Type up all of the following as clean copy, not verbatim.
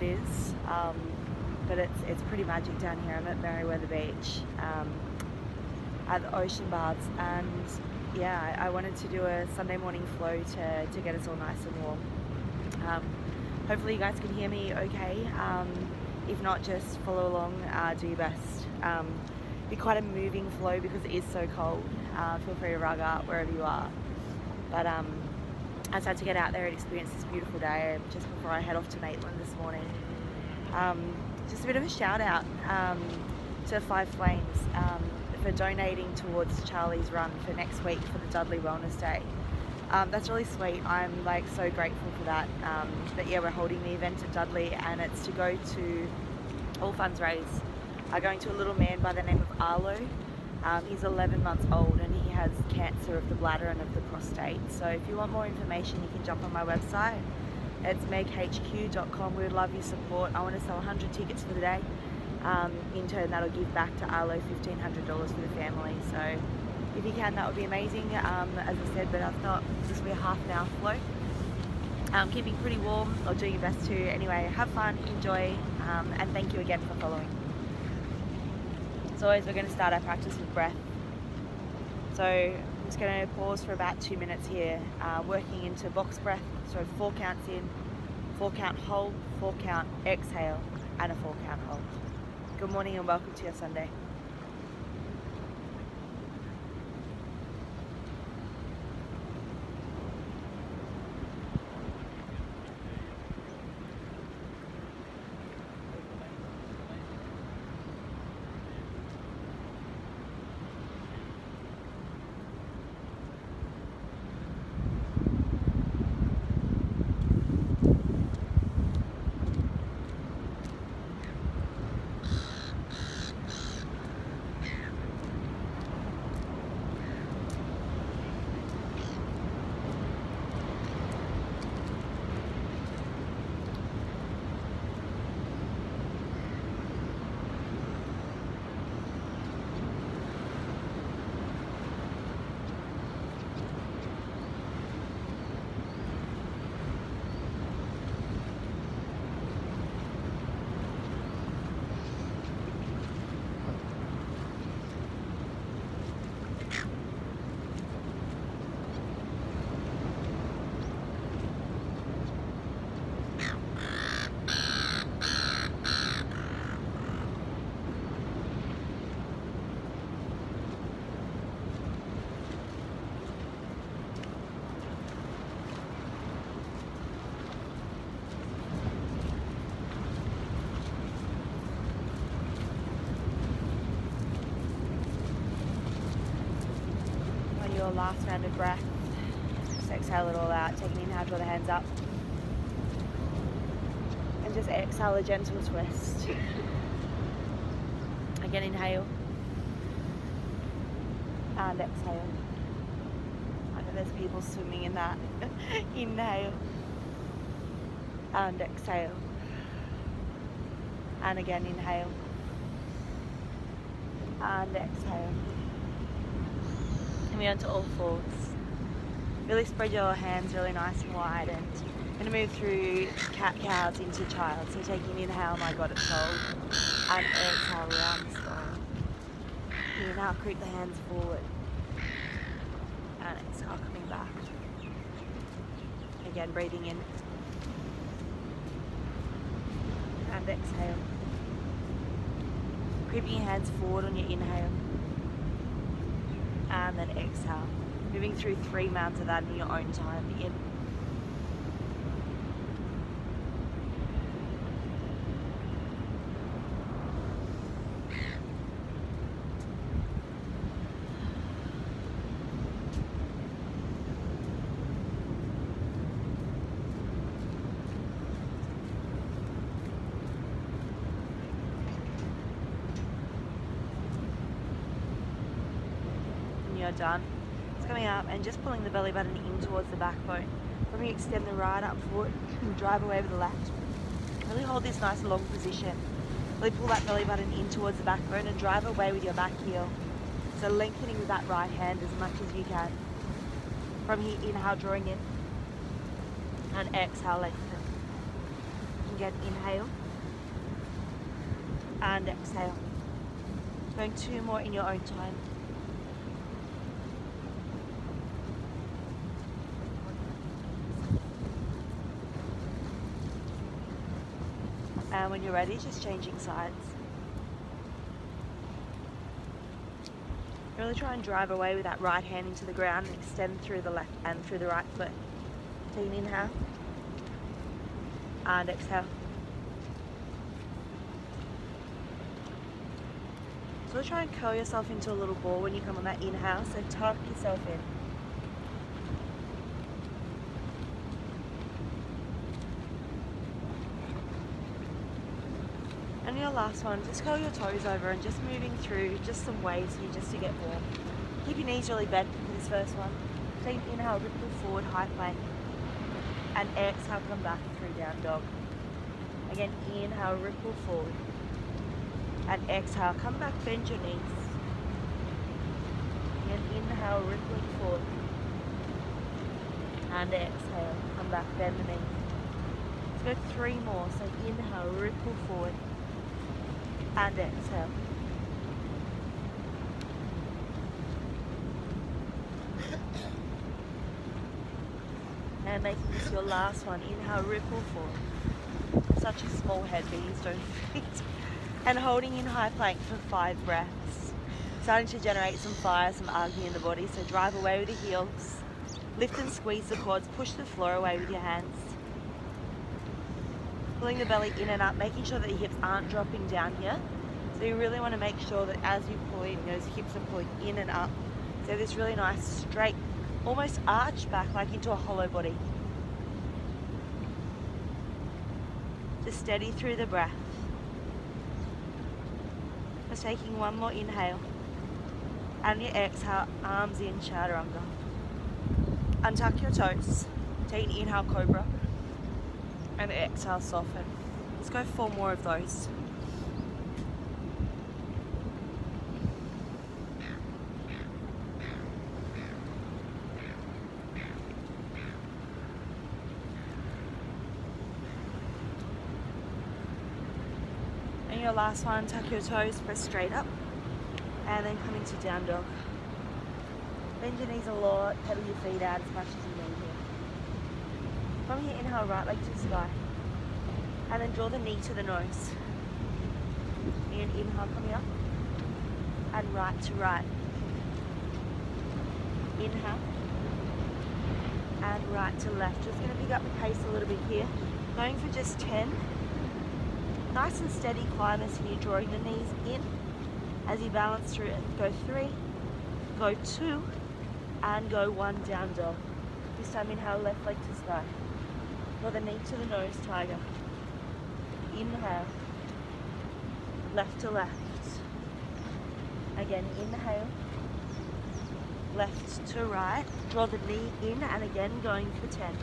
is, but it's pretty magic down here. I'm at Merriweather Beach at the ocean baths, and yeah, I wanted to do a Sunday morning flow to get us all nice and warm. Hopefully you guys can hear me okay. If not, just follow along, do your best. Be quite a moving flow because it is so cold. Feel free to rug up wherever you are. But I decided to get out there and experience this beautiful day just before I head off to Maitland this morning. Just a bit of a shout out to Five Flames for donating towards Charlie's run for next week for the Dudley Wellness Day. That's really sweet. I'm like so grateful for that. But yeah, we're holding the event at Dudley, and it's to go to all funds raised are going to a little man by the name of Arlo. He's 11 months old and he has cancer of the bladder and of the prostate. So if you want more information, you can jump on my website. It's meghq.com. We would love your support. I want to sell 100 tickets for the day. In turn, that'll give back to Arlo $1,500 for the family. So if you can, that would be amazing. As I said, but I thought this would be a half an hour flow. Keeping pretty warm, or doing your best to. Anyway, have fun, enjoy, and thank you again for following. As always, we're going to start our practice with breath. So I'm just going to pause for about 2 minutes here, working into box breath. So 4 counts in, 4 count hold, 4 count exhale, and a 4 count hold. Good morning and welcome to your Sunday. Your last round of breath, just exhale it all out. Take an inhale, draw the hands up, and just exhale a gentle twist. Again, inhale and exhale. I know there's people swimming in that. Inhale and exhale, and again inhale and exhale. Coming onto all fours. Really spread your hands really nice and wide, and I'm going to move through cat-cows into child. So taking an inhale, my God, it's cold, and exhale, round slow. Inhale, creep the hands forward, and exhale, coming back. Again, breathing in, and exhale. Creeping your hands forward on your inhale, and then exhale. Moving through 3 mounts of that in your own time. In. You're done. It's coming up and just pulling the belly button in towards the backbone. From you extend the right up foot and drive away with the left. Really hold this nice long position. Really pull that belly button in towards the backbone and drive away with your back heel. So lengthening with that right hand as much as you can. From here, inhale, drawing in, and exhale, lengthen. Again, inhale and exhale. Going 2 more in your own time. And when you're ready, just changing sides. Really try and drive away with that right hand into the ground and extend through the left and through the right foot. Take an inhale and exhale. So try and curl yourself into a little ball when you come on that inhale, so tuck yourself in. And your last one, just curl your toes over and just moving through just some waves here just to get warm. Keep your knees really bent for this first one. Take an inhale, ripple forward, high plank. And exhale, come back through down dog. Again, inhale, ripple forward. And exhale, come back, bend your knees. Again, inhale, rippling forward. And exhale, come back, bend the knees. Let's go 3 more. So inhale, ripple forward. And exhale. And making this your last one. Inhale, ripple forward. Such a small head, these don't fit. And holding in high plank for 5 breaths. Starting to generate some fire, some agni in the body. So drive away with the heels. Lift and squeeze the quads. Push the floor away with your hands. Pulling the belly in and up, making sure that the hips aren't dropping down here. So you really want to make sure that as you pull in, those hips are pulling in and up. So this really nice straight, almost arch back like into a hollow body. Just steady through the breath. Just taking 1 more inhale. And your exhale, arms in, chaturanga. Untuck your toes. Take an inhale, cobra. And exhale, soften. Let's go 4 more of those. And your last one, tuck your toes, press straight up. And then come into down dog. Bend your knees a lot, pedal your feet out as much as you need here. From here, inhale, right leg to the sky. And then draw the knee to the nose. And inhale, coming up. And right to right. Inhale. And right to left. Just going to pick up the pace a little bit here. Going for just 10. Nice and steady climbers here, drawing the knees in as you balance through it. Go 3, go 2, and go 1 down dog. This time inhale, left leg to sky. Draw the knee to the nose, tiger. Inhale, left to left. Again, inhale, left to right. Draw the knee in and again going for 10,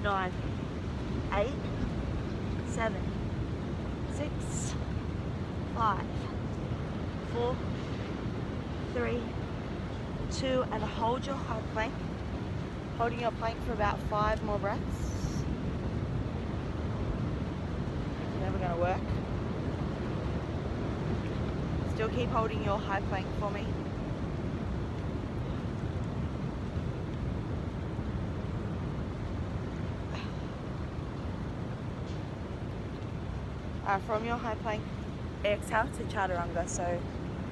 9, 8, 7, 6, 5, 4, 3, 2, and hold your high plank. Holding your plank for about 5 more breaths. It's never going to work. Still keep holding your high plank for me. From your high plank, exhale to chaturanga, so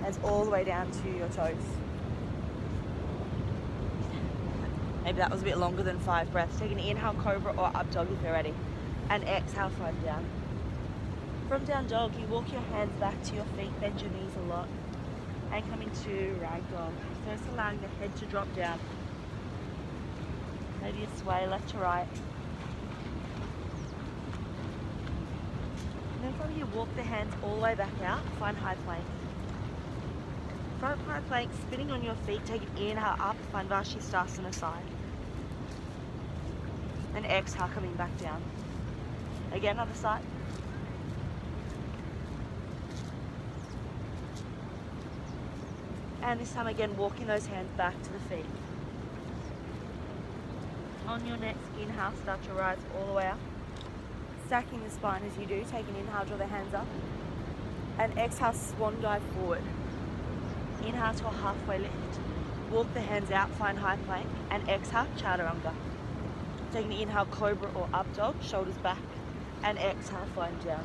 that's all the way down to your toes. Maybe that was a bit longer than 5 breaths. Take an inhale, cobra or up dog if you're ready. And exhale, slide down. From down dog, you walk your hands back to your feet, bend your knees a lot, and come into ragdoll. So just allowing the head to drop down. Maybe a sway left to right. And then from here, walk the hands all the way back out, find high plank. Front high plank, spinning on your feet, take an inhale up, find Vashisthasana side. And exhale, coming back down. Again, other side. And this time again, walking those hands back to the feet. On your next inhale, start to rise all the way up. stacking the spine as you do. Take an inhale, draw the hands up. And exhale, swan dive forward. Inhale to a halfway lift. Walk the hands out, find high plank. And exhale, chaturanga. Take an inhale, cobra or up dog, shoulders back. And exhale, find down.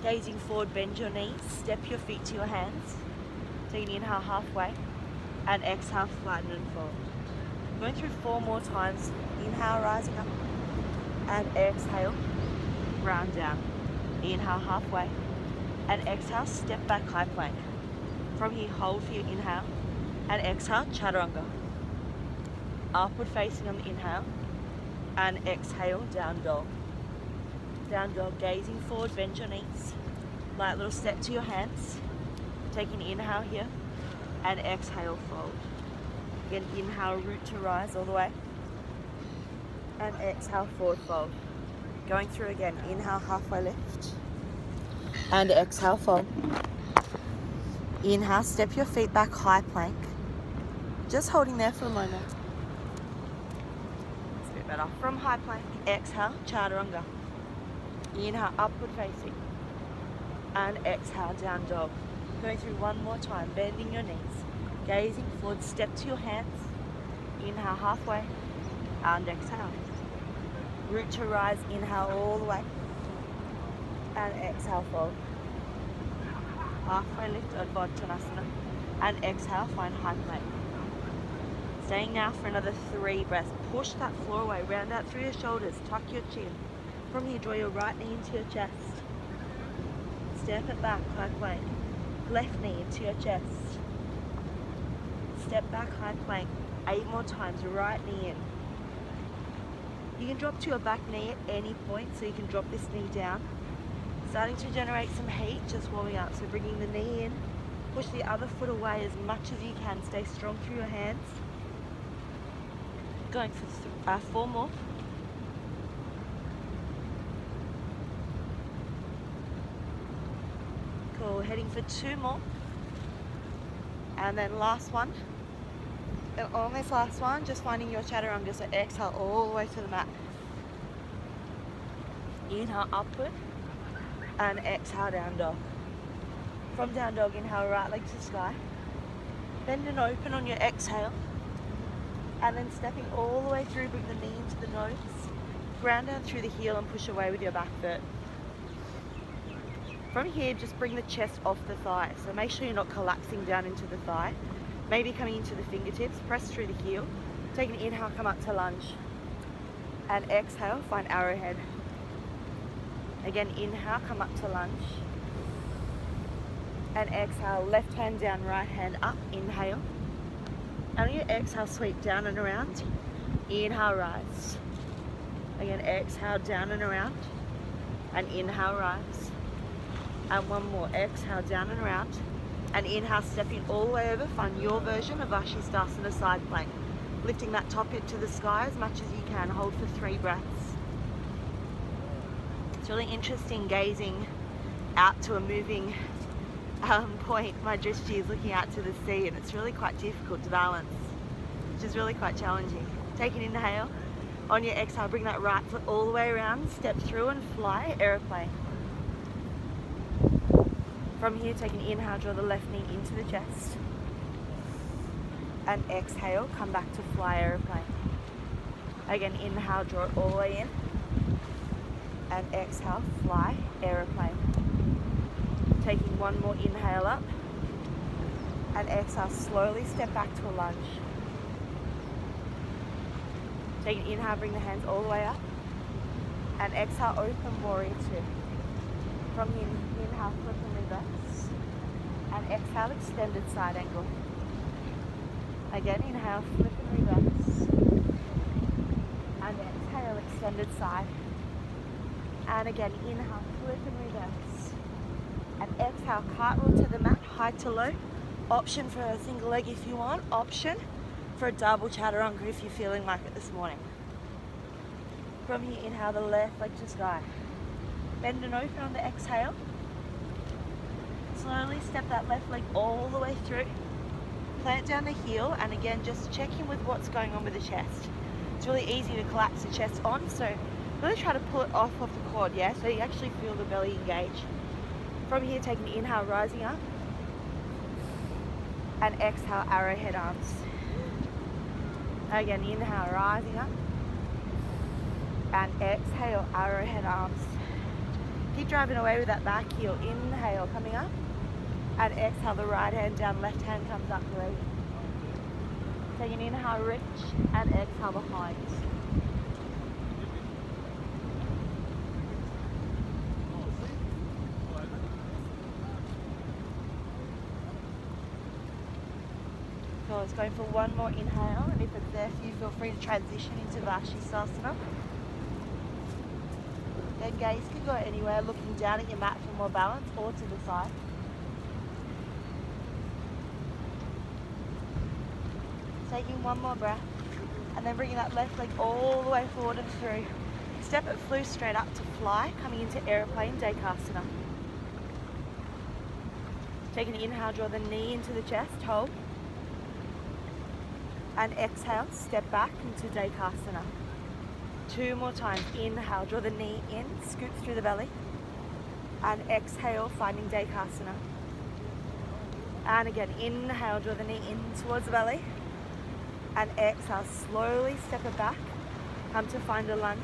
Gazing forward, bend your knees, step your feet to your hands. Take an inhale halfway, and exhale, flatten and fold. Going through 4 more times. Inhale, rising up, and exhale, round down. Inhale halfway, and exhale, step back, high plank. From here, hold for your inhale, and exhale, chaturanga. Upward facing on the inhale, and exhale, down dog. Down dog, gazing forward, bend your knees. Light little step to your hands. Take an inhale here, and exhale, fold. Again, inhale, root to rise all the way. And exhale, forward fold. Going through again, inhale, halfway lift. And exhale, fold. Inhale, step your feet back, high plank. Just holding there for a moment. It's a bit better. From high plank, exhale, chaturanga. Inhale, upward facing. And exhale, down dog. Going through 1 more time, bending your knees. Gazing forward, step to your hands. Inhale, halfway. And exhale. Root to rise, inhale all the way. And exhale, fold. Halfway lift, Advanchanasana. And exhale, find high plank. Staying now for another 3 breaths. Push that floor away, round out through your shoulders, tuck your chin. From here, draw your right knee into your chest. Step it back, high plank. Left knee into your chest. Step back, high plank. 8 more times, right knee in. You can drop to your back knee at any point, so you can drop this knee down. Starting to generate some heat, just warming up. So bringing the knee in, push the other foot away as much as you can. Stay strong through your hands. Going for 4 more. Cool, heading for 2 more. And then last one. And on this last one, just finding your chaturanga, so exhale all the way to the mat. Inhale upward, and exhale down dog. From down dog, inhale right leg to sky. Bend and open on your exhale. And then stepping all the way through, bring the knee into the nose. Ground down through the heel and push away with your back foot. From here, just bring the chest off the thigh. So make sure you're not collapsing down into the thigh. Maybe coming into the fingertips, press through the heel. Take an inhale, come up to lunge. And exhale, find arrowhead. Again, inhale, come up to lunge. And exhale, left hand down, right hand up, inhale. And on your exhale, sweep down and around. Inhale, rise. Again, exhale, down and around. And inhale, rise. And 1 more, exhale, down and around. And inhale, stepping all the way over, find your version of Vashisthasana side plank. Lifting that top hip to the sky as much as you can, hold for 3 breaths. It's really interesting gazing out to a moving point. My drishti is looking out to the sea, and it's really quite difficult to balance, which is really quite challenging. Take an inhale. On your exhale, bring that right foot all the way around, step through and fly, aeroplane. From here, take an inhale, draw the left knee into the chest. And exhale, come back to fly, aeroplane. Again, inhale, draw it all the way in. And exhale, fly, aeroplane. Taking 1 more inhale up. And exhale, slowly step back to a lunge. Take an inhale, bring the hands all the way up. And exhale, open warrior 2. From here, inhale, flip and reverse. And exhale, extended side angle. Again, inhale, flip and reverse. And exhale, extended side. And again, inhale, flip and reverse. And exhale, cartwheel to the mat, high to low. Option for a single leg if you want. Option for a double chaturanga if you're feeling like it this morning. From here, inhale the left leg to sky. Bend and open on the exhale. Slowly step that left leg all the way through. Plant down the heel, and again, just check in with what's going on with the chest. It's really easy to collapse the chest on, so Really try to pull it off of the quad, yeah? So you actually feel the belly engage. From here, take an inhale, rising up. And exhale, arrowhead arms. Again, inhale, rising up. And exhale, arrowhead arms. Keep driving away with that back heel. Inhale, coming up. And exhale, the right hand down, left hand comes up, great. Take an inhale, reach, and exhale behind. So it's going for one more inhale, and if it's there for you, feel free to transition into Vashisthasana. Then gaze can go anywhere, looking down at your mat for more balance, or to the side. Taking one more breath, and then bringing that left leg all the way forward and through. Step it flew straight up to fly, coming into airplane, Dekasana. Take an inhale, draw the knee into the chest, hold. And exhale, step back into Dekasana. Two more times. Inhale, draw the knee in, scoop through the belly. And exhale, finding Dekasana. And again, inhale, draw the knee in towards the belly. And exhale, slowly step it back. Come to find a lunge.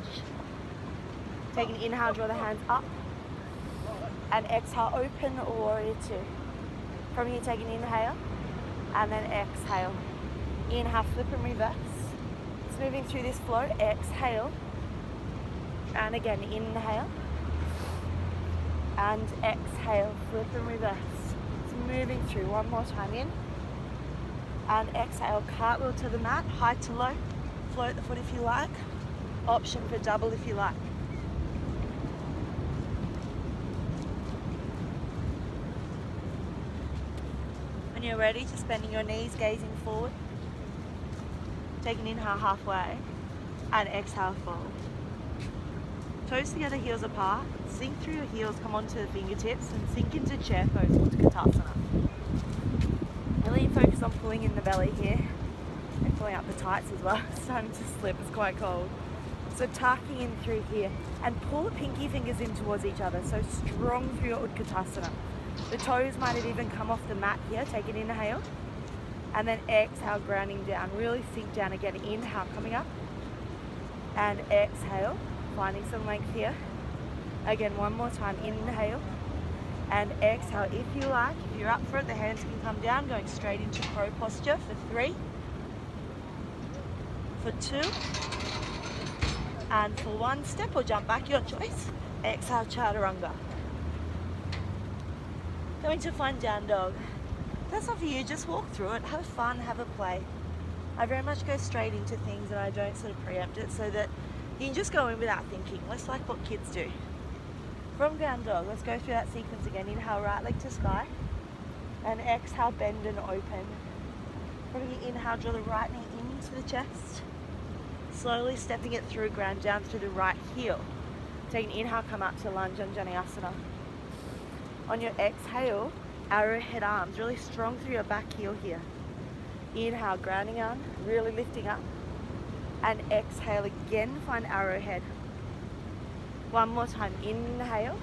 Take an inhale, draw the hands up. And exhale, open warrior two. From here, take an inhale. And then exhale. Inhale, flip and reverse. It's moving through this flow. Exhale. And again, inhale. And exhale, flip and reverse. It's moving through. One more time in. And exhale, cartwheel to the mat, high to low. Float the foot if you like. Option for double if you like. When you're ready, just bending your knees, gazing forward. Take an inhale halfway and exhale forward. Toes together, heels apart. Sink through your heels, come onto the fingertips and sink into chair pose, Utkatasana. Really focus on pulling in the belly here and pulling up the tights as well. It's starting to slip, it's quite cold. So tucking in through here and pull the pinky fingers in towards each other. So strong through your Utkatasana. The toes might have even come off the mat here. Take an inhale. And then exhale, grounding down. Really sink down again. Inhale, coming up. And exhale, finding some length here. Again, one more time. Inhale. And exhale. If you like, if you're up for it, the hands can come down, going straight into crow posture for 3. For 2. And for 1, step or jump back, your choice. Exhale, chaturanga. Going to find down dog. If that's not for you, just walk through it, have fun, have a play. I very much go straight into things and I don't sort of preempt it so that you can just go in without thinking, less like what kids do. From down dog, let's go through that sequence again. Inhale, right leg to sky. And exhale, bend and open. From here, inhale, draw the right knee into the chest. Slowly stepping it through, ground down through the right heel. Take an inhale, come up to lunge, Anjaneyasana. On your exhale, arrowhead arms, really strong through your back heel here. Inhale, grounding on, really lifting up. And exhale again, find arrowhead. One more time, inhale.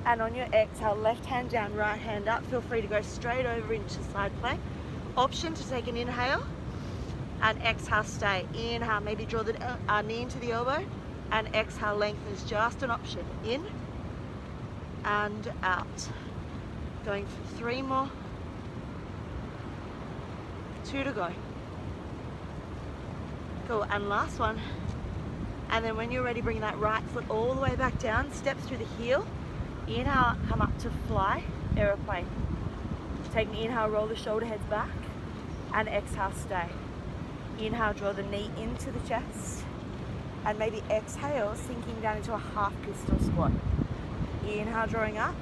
And on your exhale, left hand down, right hand up. Feel free to go straight over into side plank. Option to take an inhale. And exhale, stay. Inhale, maybe draw the knee into the elbow. And exhale, lengthen is just an option. In and out. Going for 3 more. 2 to go. Cool, and last one. And then when you're ready, bring that right foot all the way back down. Step through the heel. Inhale, come up to fly, aeroplane. Take an inhale, roll the shoulder heads back. And exhale, stay. Inhale, draw the knee into the chest. And maybe exhale, sinking down into a half pistol squat. Inhale, drawing up.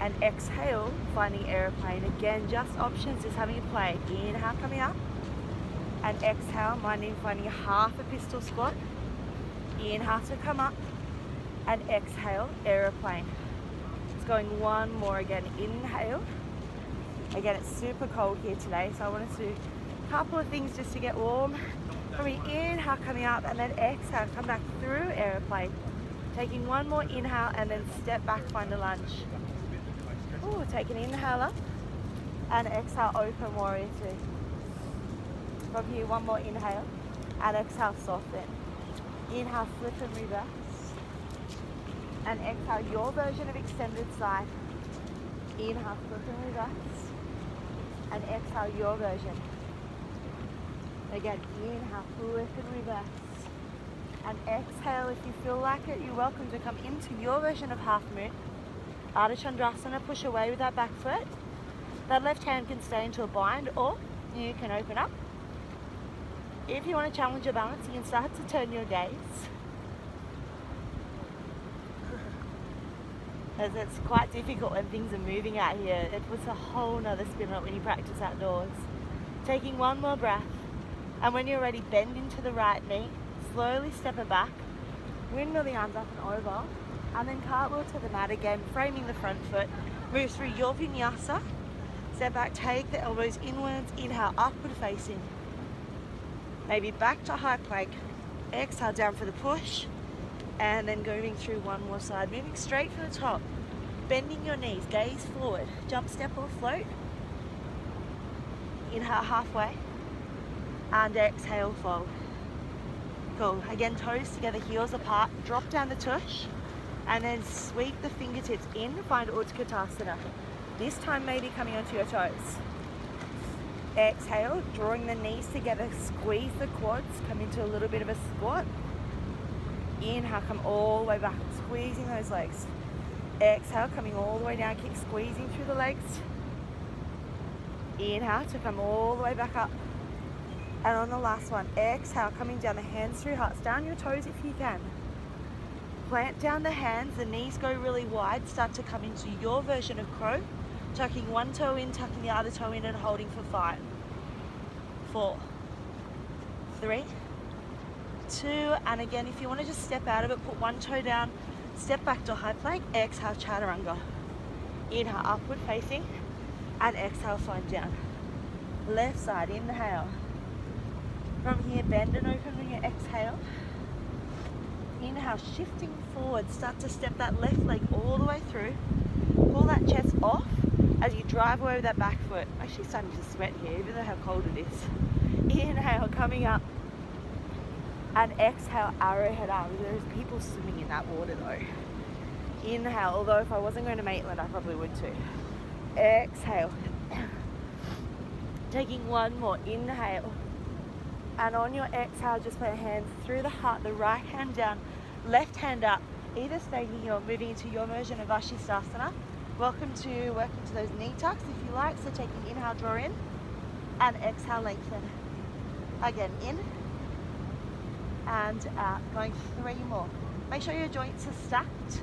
And exhale, finding aeroplane. Again, just options, just having a play. Inhale, coming up. And exhale, minding finding half a pistol squat. Inhale to come up. And exhale, aeroplane. It's going one more again. Inhale. Again, it's super cold here today, so I wanted to do a couple of things just to get warm. From your inhale, coming up, and then exhale, come back through aeroplane. Taking one more inhale and then step back, find a lunge. Ooh, take an inhale up and exhale, open warrior two. From here, one more inhale and exhale, soften. Inhale, flip and reverse. And exhale, your version of extended side. Inhale, flip and reverse. And exhale, your version. Again, inhale, flip and reverse. And exhale, if you feel like it, you're welcome to come into your version of half moon. Ardha Chandrasana, push away with that back foot. That left hand can stay into a bind, or you can open up. If you want to challenge your balance, you can start to turn your gaze. As it's quite difficult when things are moving out here. It puts a whole nother spin on it when you practice outdoors. Taking one more breath. And when you're ready, bend into the right knee. Slowly step it back, windmill the arms up and over, and then cartwheel to the mat again, framing the front foot. Move through your vinyasa. Step back, take the elbows inwards, inhale, upward facing. Maybe back to high plank. Exhale, down for the push, and then going through one more side. Moving straight from the top, bending your knees, gaze forward, jump, step or float. Inhale halfway, and exhale, fold. Cool. Again, toes together, heels apart. Drop down the tush and then sweep the fingertips in. Find Utkatasana. This time maybe coming onto your toes. Exhale, drawing the knees together. Squeeze the quads. Come into a little bit of a squat. Inhale, come all the way back. Squeezing those legs. Exhale, coming all the way down. Keep squeezing through the legs. Inhale to come all the way back up. And on the last one, exhale, coming down the hands through hearts, down your toes if you can. Plant down the hands, the knees go really wide, start to come into your version of crow, tucking one toe in, tucking the other toe in and holding for 5, 4, 3, 2, and again, if you want to just step out of it, put one toe down, step back to high plank, exhale, chaturanga. Inhale, upward facing, and exhale, slide down. Left side, inhale. From here, bend and open when you exhale. Inhale, shifting forward. Start to step that left leg all the way through. Pull that chest off as you drive away with that back foot. I'm actually starting to sweat here, even though how cold it is. Inhale, coming up. And exhale, arrowhead arms. There's people swimming in that water though. Inhale, although if I wasn't going to Maitland, I probably would too. Exhale. Taking one more, inhale. And on your exhale, just put your hands through the heart, the right hand down, left hand up, either staying here or moving into your version of Vashisthasana. Welcome to work into those knee tucks if you like. So taking inhale, draw in, and exhale, lengthen. Again, in and out, going 3 more. Make sure your joints are stacked.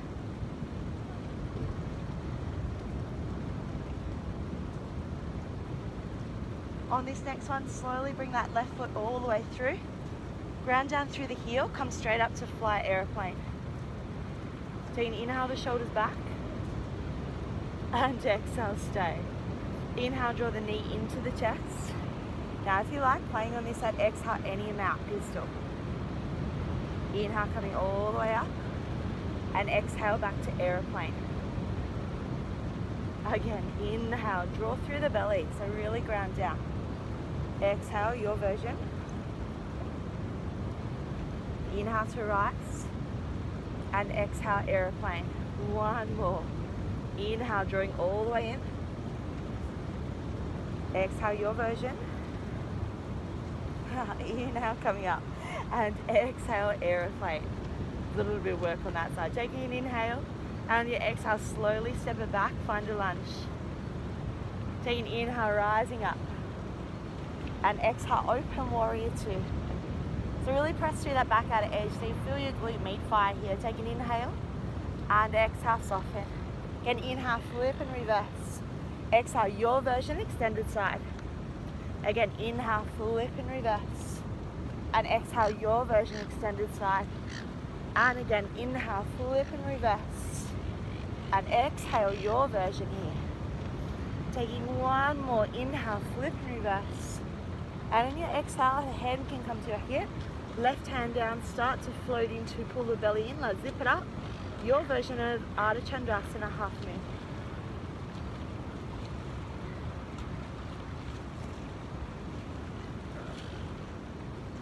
On this next one, slowly bring that left foot all the way through. Ground down through the heel, come straight up to fly aeroplane. Take an inhale, the shoulders back. And exhale, stay. Inhale, draw the knee into the chest. Now if you like, playing on this side, exhale any amount, pistol. Inhale, coming all the way up. And exhale, back to aeroplane. Again, inhale, draw through the belly, so really ground down. Exhale, your version. Inhale to rise. And exhale, aeroplane. One more. Inhale, drawing all the way in. Exhale, your version. Inhale, coming up. And exhale, aeroplane. A little bit of work on that side. Taking an inhale. And your exhale, slowly step it back, find a lunge. Take an inhale, rising up. And exhale, open warrior two. So really press through that back outer edge so you feel your glute meat fire here. Take an inhale and exhale, soften. Again, inhale, flip and reverse. Exhale, your version, extended side. Again, inhale, flip and reverse. And exhale, your version, extended side. And again, inhale, flip and reverse. And exhale, your version here. Taking one more, inhale, flip and reverse. And on your exhale, the hand can come to your hip. Left hand down, start to float into, pull the belly in, let's zip it up. Your version of Ardha Chandrasana, half moon.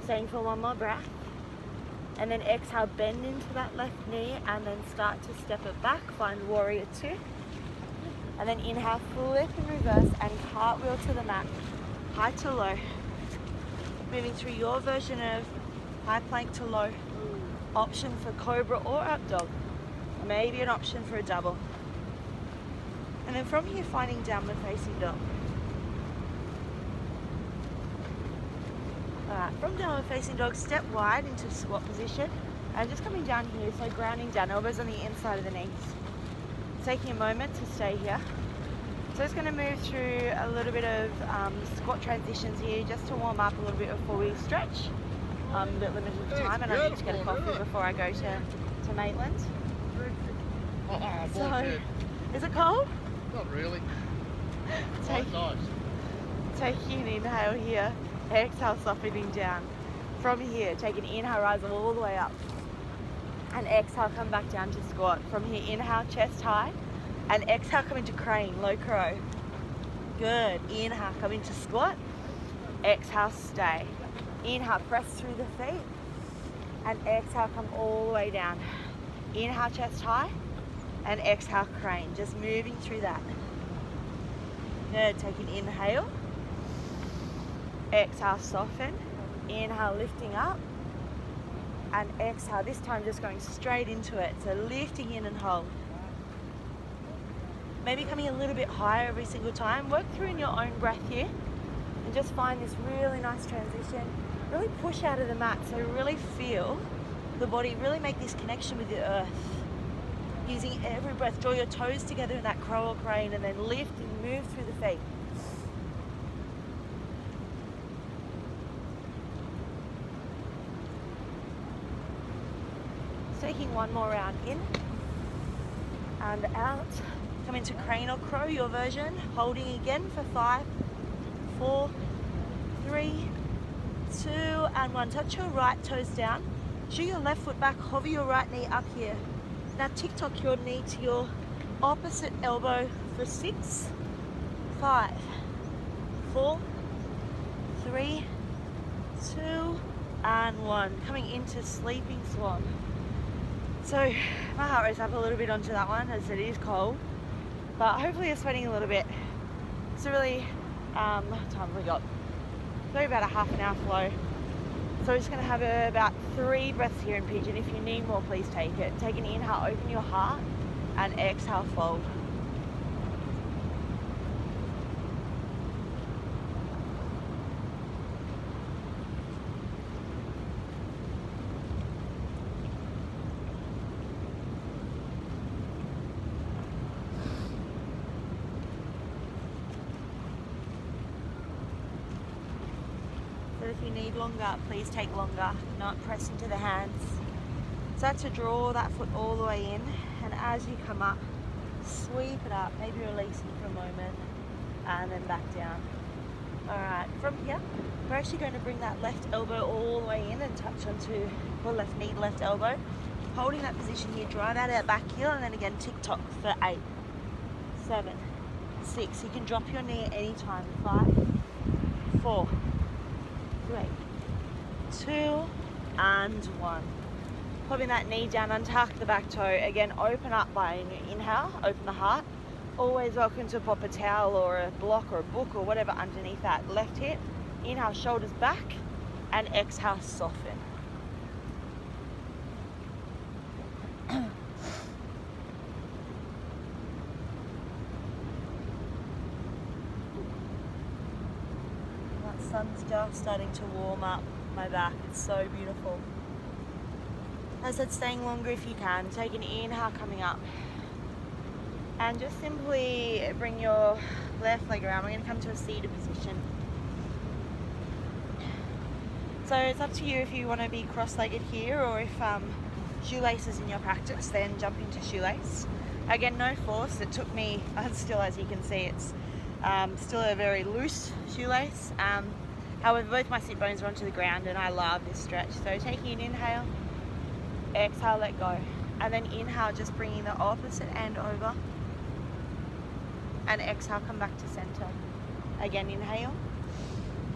Staying for one more breath. And then exhale, bend into that left knee and then start to step it back, find warrior two. And then inhale, flip in reverse and cartwheel to the mat, high to low. Moving through your version of high plank to low. Option for cobra or up dog. Maybe an option for a double. And then from here, finding downward facing dog. Alright, from downward facing dog, step wide into squat position. And just coming down here, so grounding down, elbows on the inside of the knees. Taking a moment to stay here. So just going to move through a little bit of squat transitions here just to warm up a little bit before we stretch. I'm a bit limited with time and I need to get a coffee before I go to Maitland. So, is it cold? Not really. Nice. Taking an inhale here, exhale softening down. From here, take an inhale, rise all the way up. And exhale, come back down to squat. From here, inhale, chest high. And exhale, come into crane, low crow. Good. Inhale, come into squat. Exhale, stay. Inhale, press through the feet. And exhale, come all the way down. Inhale, chest high. And exhale, crane. Just moving through that. Good. Take an inhale. Exhale, soften. Inhale, lifting up. And exhale, this time just going straight into it. So lifting in and hold. Maybe coming a little bit higher every single time. Work through in your own breath here. And just find this really nice transition. Really push out of the mat. So really feel the body, really make this connection with the earth. Using every breath, draw your toes together in that crow or crane and then lift and move through the feet. Taking one more round in and out. Come into crane or crow, your version. Holding again for 5, 4, 3, 2, and 1. Touch your right toes down. Shoot your left foot back, hover your right knee up here. Now tick-tock your knee to your opposite elbow for 6, 5, 4, 3, 2, and 1. Coming into sleeping swan. So my heart rate's up a little bit onto that one as it is cold, but hopefully you're sweating a little bit. So really, what time have we got? Probably about a half an hour flow. So we're just going to have about 3 breaths here in pigeon. If you need more, please take it. Take an inhale, open your heart, and exhale, fold. If you need longer, please take longer, not press into the hands. Start to draw that foot all the way in, and as you come up, sweep it up, maybe releasing for a moment, and then back down. Alright, from here, we're actually going to bring that left elbow all the way in and touch onto the left knee, left elbow. Holding that position here, drive out our back heel, and then again tick-tock for 8, 7, 6. You can drop your knee at any time. 5, 4, 3, 2, and 1. Popping that knee down, untuck the back toe. Again, open up by an inhale, open the heart. Always welcome to pop a towel or a block or a book or whatever underneath that left hip. Inhale, shoulders back, and exhale, soften. Sun's just starting to warm up my back. It's so beautiful. As I said, staying longer if you can. Take an inhale coming up. And just simply bring your left leg around. We're going to come to a seated position. So it's up to you if you want to be cross-legged here, or if shoelaces in your practice, then jump into shoelace. Again, no force. It took me, still as you can see, it's still a very loose shoelace. However, both my sit bones are onto the ground and I love this stretch. So taking an inhale, exhale, let go. And then inhale, just bringing the opposite end over. And exhale, come back to center. Again, inhale.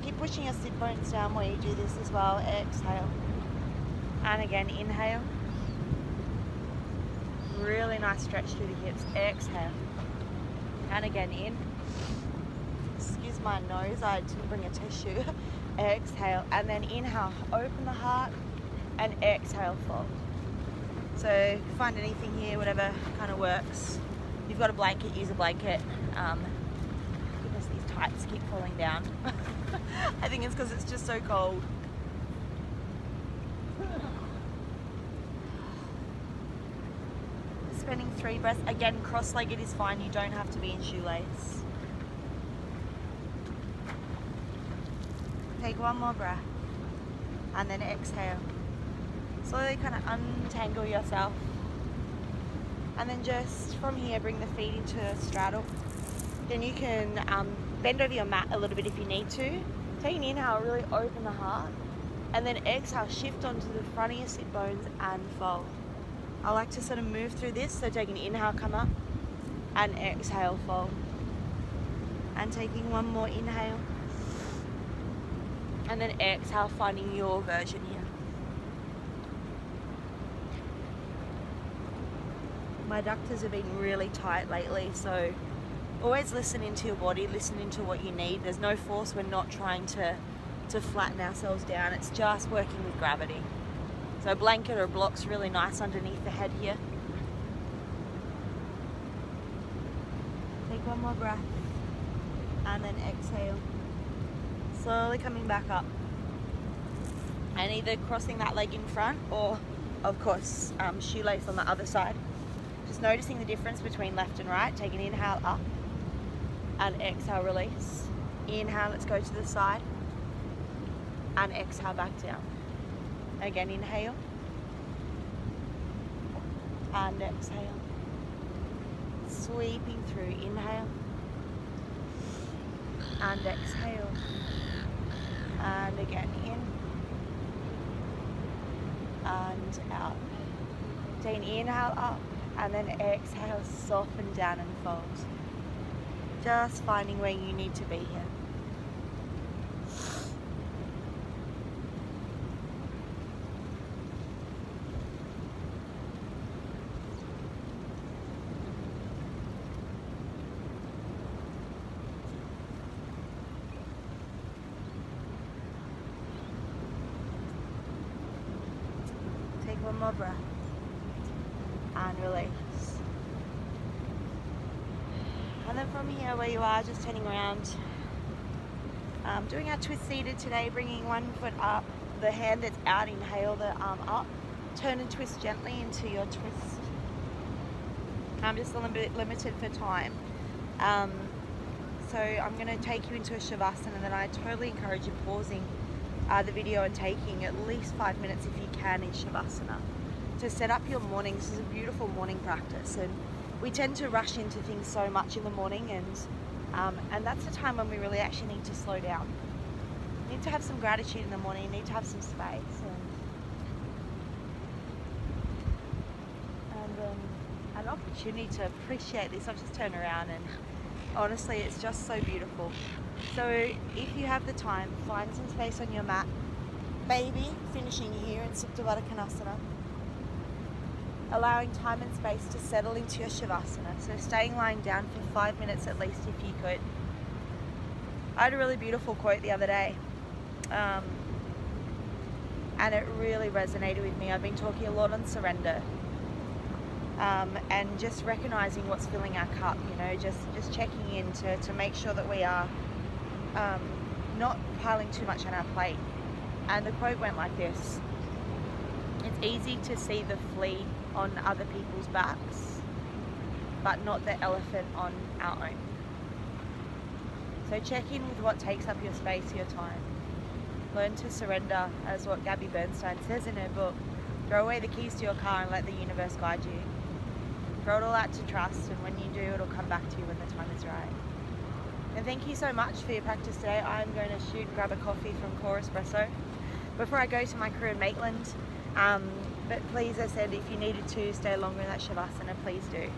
Keep pushing your sit bones down while you do this as well. Exhale. And again, inhale. Really nice stretch through the hips. Exhale. And again, in. Excuse my nose, I didn't bring a tissue. Exhale. And then inhale, open the heart. And exhale, fold. So if you find anything here, whatever kind of works. If you've got a blanket, use a blanket. Goodness, these tights keep falling down. I think it's because it's just so cold. Spending 3 breaths. Again, cross-legged is fine. You don't have to be in shoelace. Take one more breath. And then exhale. Slowly kind of untangle yourself. And then just from here, bring the feet into a straddle. Then you can bend over your mat a little bit if you need to. Take an inhale, really open the heart. And then exhale, shift onto the front of your sit bones and fold. I like to sort of move through this. So take an inhale, come up. And exhale, fold. And taking one more inhale. And then exhale, finding your version here. My adductors have been really tight lately, so always listen into your body, listen into what you need. There's no force. We're not trying to flatten ourselves down. It's just working with gravity. So a blanket or a block's really nice underneath the head here. Take one more breath and then exhale. Slowly coming back up. And either crossing that leg in front or, of course, shoelace on the other side. Just noticing the difference between left and right. Take an inhale up and exhale, release. Inhale, let's go to the side. And exhale, back down. Again, inhale. And exhale. Sweeping through, inhale. And exhale. And again, in. And out. Take an inhale up. And then exhale, soften down and fold. Just finding where you need to be here. Take one more breath. And release. And then from here where you are, just turning around, doing our twist seated today, bringing one foot up, the hand that's out, inhale the arm up, turn and twist gently into your twist. I'm just a little bit limited for time. So I'm going to take you into a Shavasana, and then I totally encourage you pausing the video and taking at least 5 minutes if you can in Shavasana. To set up your morning. This is a beautiful morning practice, and we tend to rush into things so much in the morning, and that's the time when we really actually need to slow down. You need to have some gratitude in the morning. You need to have some space, and an opportunity to appreciate this. I've just turned around, and honestly, it's just so beautiful. So if you have the time, find some space on your mat. Maybe finishing here in Supta Baddha Konasana. Allowing time and space to settle into your Shavasana. So staying lying down for 5 minutes at least if you could. I had a really beautiful quote the other day. And it really resonated with me. I've been talking a lot on surrender. And just recognizing what's filling our cup, just checking in to make sure that we are not piling too much on our plate. And the quote went like this: it's easy to see the flea on other people's backs, but not the elephant on our own. So check in with what takes up your space, your time. Learn to surrender, as what Gabby Bernstein says in her book. Throw away the keys to your car and let the universe guide you. Throw it all out to trust, and when you do, it'll come back to you when the time is right. And thank you so much for your practice today. I'm going to shoot and grab a coffee from Core Espresso before I go to my crew in Maitland. But please, as I said, if you needed to stay longer in that Shavasana, please do.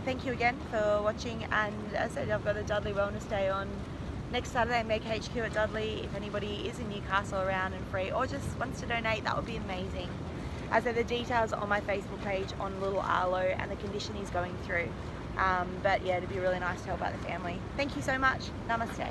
Thank you again for watching, and as I said, I've got a Dudley Wellness Day on next Saturday, Meg HQ at Dudley. If anybody is in Newcastle around and free, or just wants to donate, that would be amazing. As I said, the details are on my Facebook page on little Arlo and the condition he's going through. But yeah, it'd be really nice to help out the family. Thank you so much. Namaste.